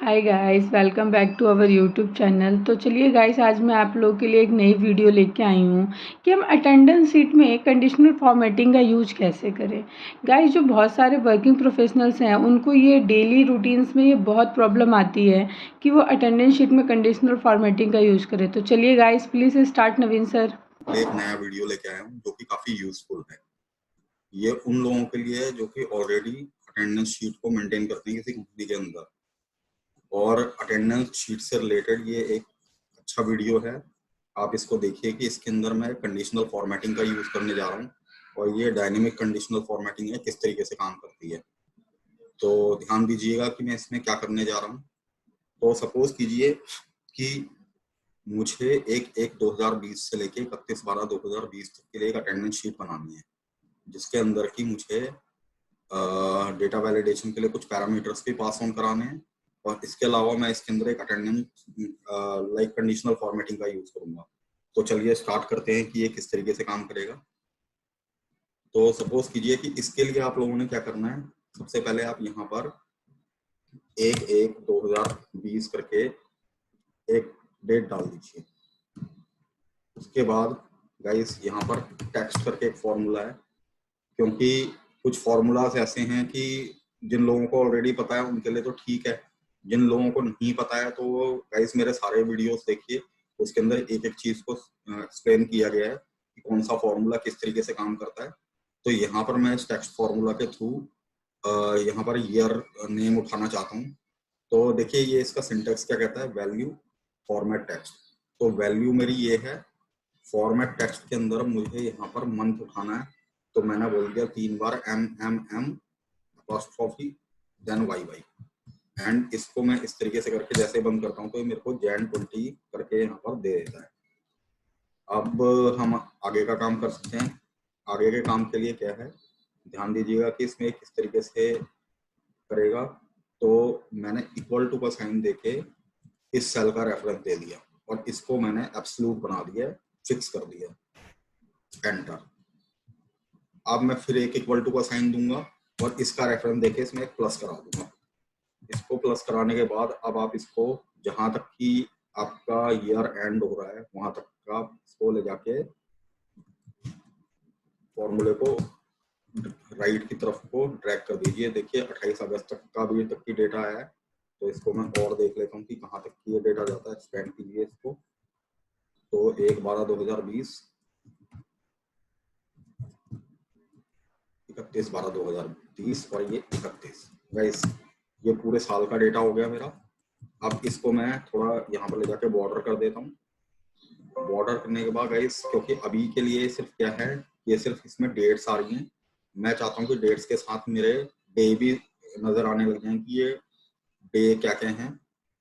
Hi guys, welcome back to our YouTube channel. तो चलिए guys, आज मैं आप लोगों के लिए एक नई वीडियो लेके आई हूँ कि हम अटेंडेंस शीट में कंडीशनल फॉर्मेटिंग का यूज कैसे करें। गाइस, जो बहुत सारे वर्किंग प्रोफेशनल्स हैं उनको ये डेली रूटीन्स में ये बहुत प्रॉब्लम आती है कि वो अटेंडेंस शीट में कंडीशनल फॉर्मेटिंग का यूज़ करें। तो चलिए guys, please start Naveen sir. एक नया वीडियो लेके आया हूँ जो कि काफी यूजफुल है। ये उन लोगों के लिए है जो कि ऑलरेडी अटेंडेंस शीट को मेंटेन करते हैं किसी कंपनी के अंदर, और अटेंडेंस शीट से रिलेटेड ये एक अच्छा वीडियो है। आप इसको देखिए कि इसके अंदर मैं कंडीशनल फॉर्मेटिंग का यूज करने जा रहा हूँ, और ये डायनेमिक कंडीशनल फॉर्मेटिंग है, किस तरीके से काम करती है। तो ध्यान दीजिएगा कि मैं इसमें क्या करने जा रहा हूँ। तो सपोज कीजिए कि मुझे एक एक 2020 से लेके 31/12/2020 तक के लिए एक अटेंडेंस शीट बनानी है, जिसके अंदर की मुझे डेटा वैलिडेशन के लिए कुछ पैरामीटर्स भी पास ऑन कराने हैं, और इसके अलावा मैं इसके अंदर एक अटेंडेंस लाइक कंडीशनल फॉर्मेटिंग का यूज करूंगा। तो चलिए स्टार्ट करते हैं कि ये किस तरीके से काम करेगा। तो सपोज कीजिए कि इसके लिए आप लोगों ने क्या करना है। सबसे पहले आप यहाँ पर 1/1/2020 करके एक डेट डाल दीजिए। उसके बाद गाइस यहाँ पर टेक्स्ट करके एक फॉर्मूला है, क्योंकि कुछ फॉर्मूलाज ऐसे हैं कि जिन लोगों को ऑलरेडी पता है उनके लिए तो ठीक है, जिन लोगों को नहीं पता है तो गाइस मेरे सारे वीडियोस देखिए, उसके अंदर एक एक चीज को एक्सप्लेन किया गया है कि कौन सा फॉर्मूला किस तरीके से काम करता है। तो यहाँ पर मैं इस टेक्स्ट फॉर्मूला के थ्रू यहाँ पर ईयर नेम उठाना चाहता हूँ। तो देखिए ये इसका सिंटेक्स क्या कहता है, वैल्यू फॉर्मेट टेक्स्ट। तो वैल्यू मेरी ये है, फॉर्मेट टेक्स्ट के अंदर मुझे यहाँ पर मंथ उठाना है। तो मैंने बोल दिया 3 बार MMM apostrophe then YY, and इसको मैं इस तरीके से करके जैसे बंद करता हूँ तो मेरे को Jan 20 करके यहाँ पर दे देता है। अब हम आगे का काम कर सकते हैं। आगे के काम के लिए क्या है, ध्यान दीजिएगा कि इसमें किस तरीके से करेगा। तो मैंने इक्वल टू का साइन देके इस सेल का रेफरेंस दे दिया, और इसको मैंने एब्सोल्यूट बना दिया, फिक्स कर दिया, एंटर। अब मैं फिर एक इक्वल टू का साइन दूंगा और इसका रेफरेंस देके इसमें एक प्लस करा दूंगा। इसको प्लस कराने के बाद अब आप इसको जहां तक कि आपका ईयर एंड हो रहा है वहां तक का इसको ले जाके फॉर्मूले को राइट की तरफ को ड्रैग कर दीजिए। देखिए 28 अगस्त तक का भी तक की डेटा है, तो इसको मैं और देख लेता हूँ कि कहाँ तक की ये डेटा जाता है। एक्सपेंड कीजिए इसको। तो 1/12/2020, 31/12/2020 और ये 31। गाइस ये पूरे साल का डेटा हो गया मेरा। अब इसको मैं थोड़ा यहाँ पर ले जाके बॉर्डर कर देता हूँ। बॉर्डर करने के बाद गाइस, क्योंकि अभी के लिए सिर्फ क्या है, ये सिर्फ इसमें डेट्स आ रही हैं। मैं चाहता हूँ कि डेट्स के साथ मेरे डे भी नजर आने लग जाए कि ये डे क्या क्या हैं।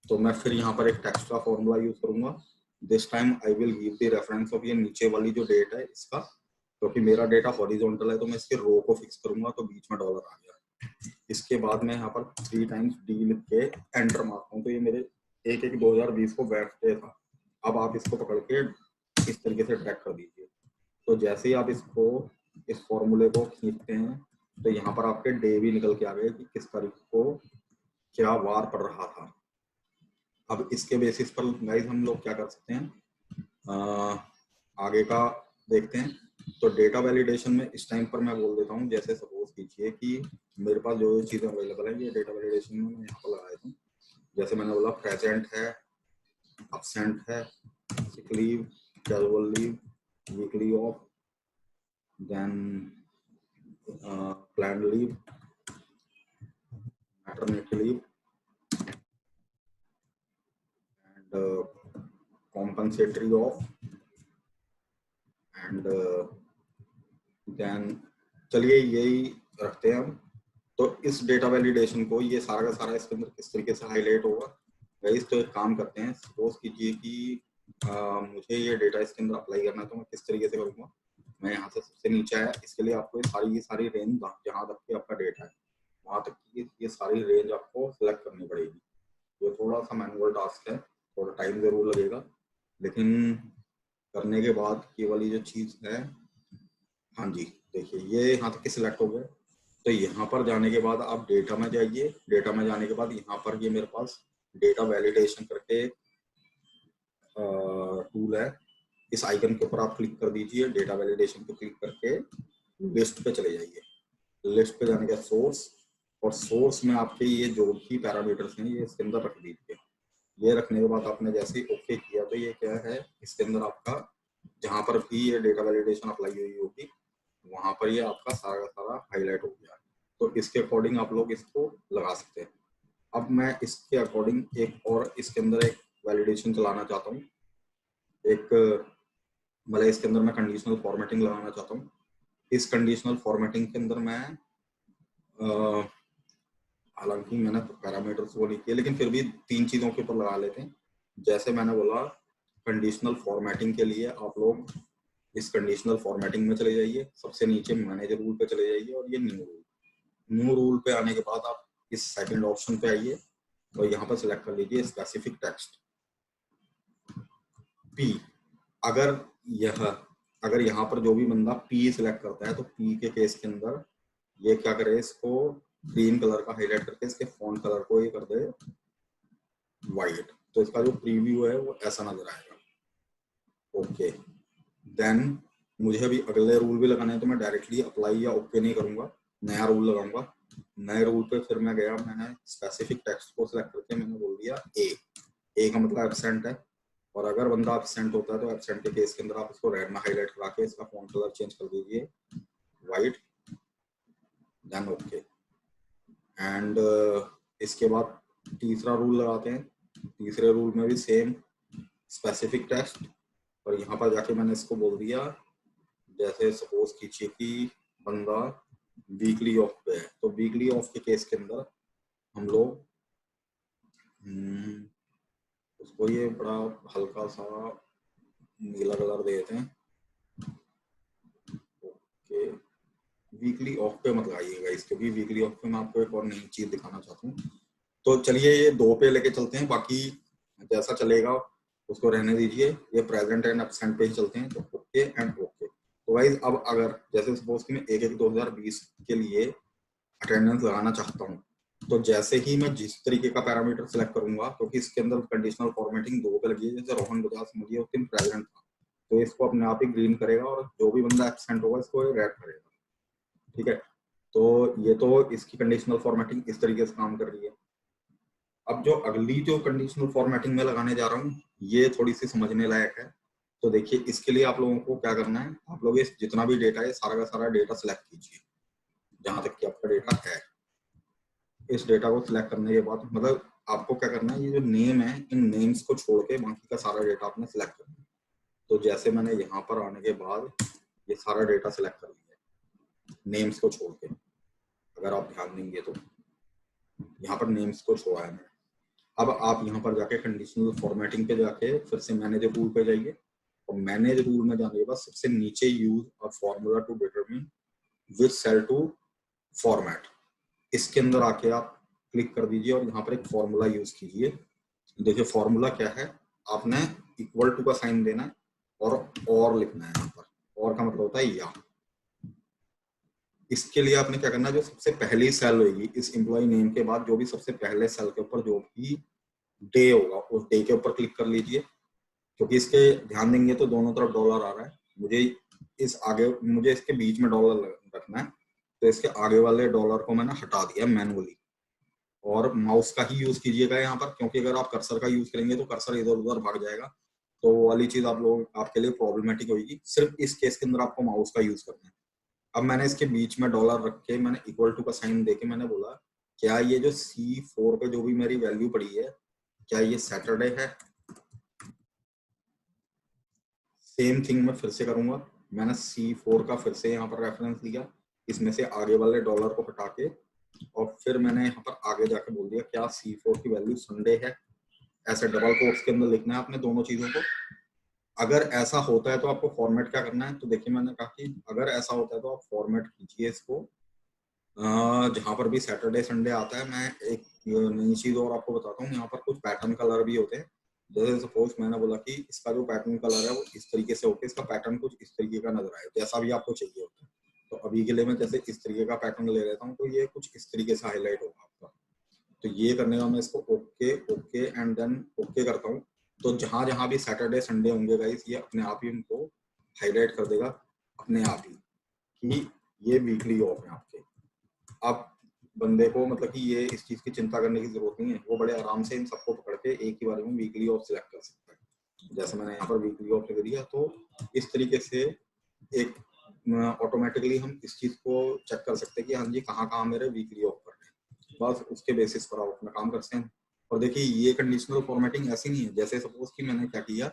तो मैं फिर यहाँ पर एक टेक्स्ट का फॉर्मूला यूज करूंगा। This time I will give the reference of ये नीचे वाली जो डेट है इसका, क्योंकि मेरा डेटा हॉरिजॉन्टल है तो मैं इसके रो को फिक्स करूंगा, तो बीच में डॉलर आ गया। इसके बाद मैं यहाँ पर 3 टाइम्स डी लिख के एंटर मारता हूँ, तो ये मेरे 1/1/2020 को बैठते था। अब आप इसको पकड़ के इस तरीके से ट्रैक कर दीजिए। तो जैसे ही आप इसको इस फॉर्मूले को खींचते हैं तो यहाँ पर आपके डे भी निकल के आ गए कि किस तारीख को क्या वार पड़ रहा था। अब इसके बेसिस पर गाइस हम लोग क्या कर सकते हैं, आगे का देखते हैं। तो डेटा वैलिडेशन में इस टाइम पर मैं बोल देता हूँ, जैसे सपोज कीजिए कि मेरे पास जो चीजें अवेलेबल है ये डेटा वैलिडेशन में मैं यहाँ पर लगा देता हूँ। जैसे मैंने बोला प्रेजेंट है, absent है, sick leave, casual leave, weekly off, then planned leave, maternity leave, and compensatory off, and then चलिए यही रखते हैं हम। तो इस डेटा वैलिडेशन को ये सारा का सारा इसके अंदर किस तरीके से हाईलाइट होगा गाइस। तो एक काम करते हैं, सपोज कीजिए कि मुझे ये डेटा इसके अंदर अप्लाई करना है, तो मैं किस तरीके से करूँगा। मैं यहाँ से सबसे नीचे आया, इसके लिए आपको ये सारी रेंज जहाँ तक की आपका डेटा है वहां तक की ये सारी रेंज आपको सिलेक्ट करनी पड़ेगी। ये थोड़ा सा मैनुअल टास्क है, थोड़ा टाइम जरूर लगेगा, लेकिन करने के बाद ये वाली जो चीज है, हाँ जी देखिए ये यहाँ तक के सिलेक्ट हो गए। तो यहाँ पर जाने के बाद आप डेटा में जाइए। डेटा में जाने के बाद यहाँ पर ये मेरे पास डेटा वैलिडेशन करके टूल है, इस आइकन के ऊपर आप क्लिक कर दीजिए। डेटा वैलिडेशन पे क्लिक करके लिस्ट पे चले जाइए। लिस्ट पे जाने का सोर्स, और सोर्स में आपके ये जो भी पैरामीटर्स हैं ये इसके अंदर रख दीजिए। ये रखने के बाद आपने जैसे ही ओके किया तो ये क्या है, इसके अंदर आपका जहां पर भी ये डेटा वैलिडेशन अप्लाई हुई होगी वहां पर ये आपका सारा का सारा हाईलाइट हो गया। तो इसके अकॉर्डिंग आप लोग इसको लगा सकते हैं। अब मैं इसके अकॉर्डिंग एक और इसके अंदर एक वैलिडेशन चलाना चाहता हूँ। एक मतलब इसके अंदर मैं कंडीशनल फॉर्मेटिंग लगाना चाहता हूँ। इस कंडीशनल फॉर्मेटिंग के अंदर मैं हालांकि मैंने पैरामीटर्स वो नहीं किए, लेकिन फिर भी 3 चीजों के ऊपर लगा लेते हैं। जैसे मैंने बोला, कंडीशनल फॉर्मेटिंग के लिए आप लोग इस कंडीशनल फॉर्मेटिंग में चले जाइए, सबसे नीचे मैनेज रूल पे चले जाइए और ये न्यू रूल पे आने के बाद आप इस सेकंड ऑप्शन पे आइए और यहाँ पर सिलेक्ट कर लीजिए स्पेसिफिक टेक्स्ट पी। अगर अगर यहाँ पर जो भी बंदा पी सिलेक्ट करता है तो पी के केस के अंदर ये क्या करे, इसको ग्रीन कलर का हाईलाइट करके इसके फॉन्ट कलर को ये कर दे वाइट, तो इसका जो प्रीव्यू है वो ऐसा नजर आएगा। ओके, देन मुझे अभी अगले रूल भी लगाने हैं तो मैं डायरेक्टली अप्लाई या ओके नहीं करूंगा, नया रूल लगाऊंगा। नए रूल पे फिर मैं गया, मैंने स्पेसिफिक टेक्स्ट को सिलेक्ट करके मैंने बोल दिया ए का मतलब एब्सेंट है, और अगर बंदा एब्सेंट होता है तो एब्सेंट के केस के अंदर आप इसको रेड में हाईलाइट करा के इसका फॉन्ट कलर चेंज कर दीजिए वाइट, देन ओके। एंड इसके बाद तीसरा रूल लगाते हैं। तीसरे रूल में भी सेम स्पेसिफिक टेक्स्ट, और यहाँ पर जाके मैंने इसको बोल दिया, जैसे सपोज कीजिए कि बंदा वीकली ऑफ पे है, तो वीकली ऑफ के केस के अंदर हम लोग उसको ये बड़ा हल्का सा नीला कलर देते हैं। ओके, वीकली ऑफ पे मत लगाइएगा इसके भी, वीकली ऑफ पे मैं आपको एक और नई चीज दिखाना चाहता हूँ। तो चलिए ये 2 पे लेके चलते हैं, बाकी जैसा चलेगा उसको रहने दीजिए। ये प्रेजेंट एंड एब्सेंट पे ही चलते हैं, तो ओके एंड ओके। तो गाइस अब अगर जैसे सपोज कि मैं 1/1/2020 के लिए अटेंडेंस लगाना चाहता हूँ, तो जैसे ही मैं जिस तरीके का पैरामीटर सिलेक्ट करूंगा, क्योंकि इसके अंदर कंडीशनल फॉर्मेटिंग 2 पे लगी है, जैसे रोहन बजाज समझिए उस दिन प्रेजेंट था तो इसको अपने आप ही ग्रीन करेगा, और जो भी बंदा एब्सेंट होगा इसको रेड करेगा। ठीक है, तो ये तो इसकी कंडीशनल फॉर्मेटिंग इस तरीके से काम कर रही है। अब जो अगली जो कंडीशनल फॉर्मेटिंग में लगाने जा रहा हूँ ये थोड़ी सी समझने लायक है। तो देखिए इसके लिए आप लोगों को क्या करना है, आप लोग इस जितना भी डेटा है सारा का सारा डेटा सिलेक्ट कीजिए जहां तक कि आपका डेटा है। इस डेटा को सिलेक्ट करने के बाद मतलब आपको क्या करना है, ये जो नेम है इन नेम्स को छोड़ के बाकी का सारा डेटा आपने सिलेक्ट करना है। तो जैसे मैंने यहाँ पर आने के बाद ये सारा डेटा सिलेक्ट कर लिया नेम्स को छोड़ के, अगर आप ध्यान देंगे तो यहाँ पर नेम्स को छोड़ा है मैंने। अब आप यहाँ पर जाके कंडीशनल फॉर्मेटिंग पे जाके फिर से मैनेज रूल पे जाइए, और मैनेज रूल में जाने के बाद सबसे नीचे use a formula to determine which cell to format, इसके अंदर आके आप क्लिक कर दीजिए और यहाँ पर एक फॉर्मूला यूज कीजिए। देखिए फॉर्मूला क्या है, आपने इक्वल टू का साइन देना है और लिखना है। यहाँ पर और का मतलब होता है या। इसके लिए आपने क्या करना है, जो सबसे पहली सेल होगी इस एम्प्लॉय नेम के बाद जो भी सबसे पहले सेल के ऊपर जो भी डे होगा उस डे के ऊपर क्लिक कर लीजिए, क्योंकि इसके ध्यान देंगे तो दोनों तरफ डॉलर आ रहा है। मुझे इसके बीच में डॉलर रखना है, तो इसके आगे वाले डॉलर को मैंने हटा दिया मैनुअली। और माउस का ही यूज कीजिएगा यहाँ पर, क्योंकि अगर आप कर्सर का यूज करेंगे तो कर्सर इधर उधर भाग जाएगा, तो वो वाली चीज आपके लिए प्रॉब्लमेटिक होगी। सिर्फ इस केस के अंदर आपको माउस का यूज करना है। अब मैंने इसके बीच में डॉलर रख के मैंने इक्वल टू का साइन देके मैंने बोला क्या ये जो C4 पे जो भी मेरी वैल्यू पड़ी है क्या ये सैटरडे है। सेम थिंग मैं फिर से करूंगा, मैंने C4 का फिर से यहाँ पर रेफरेंस दिया, इसमें से आगे वाले डॉलर को हटा के और फिर मैंने यहाँ पर आगे जाके बोल दिया क्या C4 की वैल्यू संडे है। ऐसे डबल कोट्स के अंदर लिखना है आपने दोनों चीजों को। अगर ऐसा होता है तो आपको फॉर्मेट क्या करना है, तो देखिए मैंने कहा कि अगर ऐसा होता है तो आप फॉर्मेट कीजिए इसको जहां पर भी सैटरडे संडे आता है। मैं एक नई चीज और आपको बताता हूँ, यहाँ पर कुछ पैटर्न कलर भी होते हैं। जैसे सपोज मैंने बोला कि इसका जो पैटर्न कलर है वो इस तरीके से होकर इसका पैटर्न कुछ इस तरीके का नजर आए, जैसा भी आपको चाहिए होता है। तो अभी के लिए मैं जैसे इस तरीके का पैटर्न ले लेता हूँ, तो ये कुछ इस तरीके से हाईलाइट होगा आपका। तो ये करने का मैं इसको okay okay and then okay करता हूँ। तो जहां जहां भी सैटरडे संडे होंगे गाइस, ये अपने आप ही उनको हाईलाइट कर देगा अपने आप ही कि ये वीकली ऑफ है आपके। आप बंदे को मतलब कि ये इस चीज की चिंता करने की जरूरत नहीं है, वो बड़े आराम से इन सबको पकड़ के एक ही बार में वीकली ऑफ सिलेक्ट कर सकता है। जैसे मैंने यहाँ पर वीकली ऑफ लिख दिया, तो इस तरीके से एक ऑटोमेटिकली हम इस चीज को चेक कर सकते हैं कि हाँ जी कहाँ कहाँ मेरे वीकली ऑफ कर रहे हैं, बस उसके बेसिस पर आप अपना काम करते हैं। और देखिए ये कंडीशनल फॉर्मेटिंग ऐसी नहीं है, जैसे सपोज कि मैंने क्या किया,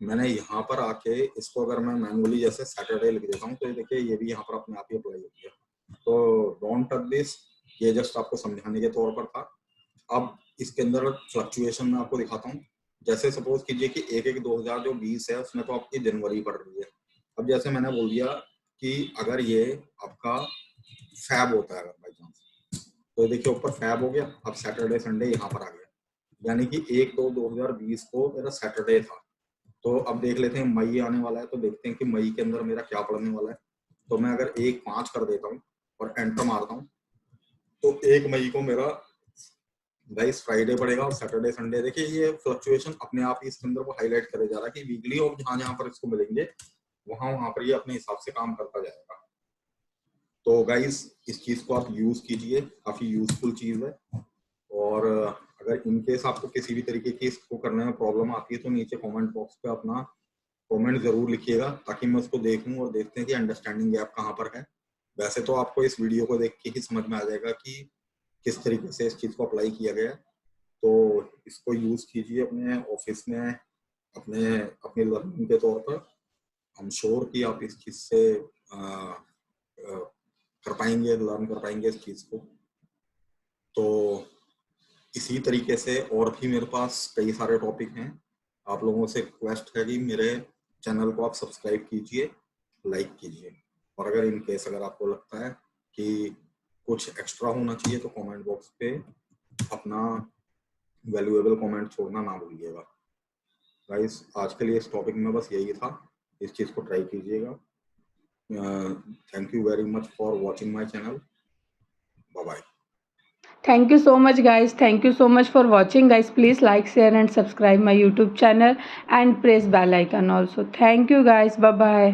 मैंने यहाँ पर आके इसको अगर मैं मैनुअली जैसे सैटरडे लिख देता हूँ, तो देखिए ये भी यहाँ पर अपने आप ही अप्लाई हो गया। तो डोंट टच दिस, ये जस्ट आपको समझाने के तौर पर था। अब इसके अंदर फ्लक्चुएशन मैं आपको दिखाता हूँ। जैसे सपोज कीजिए कि 1/1/2020 है, उसमें तो आपकी जनवरी पड़ रही है। अब जैसे मैंने बोल दिया कि अगर ये आपका फैब होता है अगर बाई चांस, तो देखिए ऊपर फैब हो गया, अब सैटरडे संडे यहाँ पर आ गया, यानी कि 1/2/2020 को मेरा सैटरडे था। तो अब देख लेते हैं मई आने वाला है, तो देखते हैं कि मई के अंदर मेरा क्या पड़ने वाला है। तो मैं अगर 1/5 कर देता हूँ और एंटर मारता हूँ, तो 1 मई को मेरा गाइस फ्राइडे पड़ेगा और सैटरडे संडे। देखिए ये फ्लक्चुएशन अपने आप ही इसके अंदर वो हाईलाइट करे जा रहा है कि वीकली ऑफ जहां जहां पर इसको मिलेंगे वहां वहां पर ये अपने हिसाब से काम करता जाएगा। तो गाइस इस चीज को आप यूज कीजिए, काफी यूजफुल चीज है। और अगर इनकेस आपको किसी भी तरीके की इसको करने में प्रॉब्लम आती है, तो नीचे कमेंट बॉक्स पे अपना कमेंट जरूर लिखिएगा, ताकि मैं उसको देखूं और देखते हैं कि अंडरस्टैंडिंग गैप कहाँ पर है। वैसे तो आपको इस वीडियो को देख के ही समझ में आ जाएगा कि किस तरीके से इस चीज को अप्लाई किया गया है। तो इसको यूज कीजिए अपने ऑफिस में, अपने अपनी लर्निंग के तौर पर। आई एम श्योर कि आप इस चीज से कर पाएंगे, लर्न कर पाएंगे इस चीज को। तो इसी तरीके से और भी मेरे पास कई सारे टॉपिक हैं। आप लोगों से रिक्वेस्ट है कि मेरे चैनल को आप सब्सक्राइब कीजिए, लाइक कीजिए, और अगर इन केस अगर आपको लगता है कि कुछ एक्स्ट्रा होना चाहिए, तो कमेंट बॉक्स पे अपना वैल्यूएबल कमेंट छोड़ना ना भूलिएगा। गाइस आज के लिए इस टॉपिक में बस यही था, इस चीज को ट्राई कीजिएगा। Thank you very much for watching my channel. Bye bye. Thank you so much guys, thank you so much for watching guys. Please like, share and subscribe my YouTube channel and press bell icon also. Thank you guys, bye bye.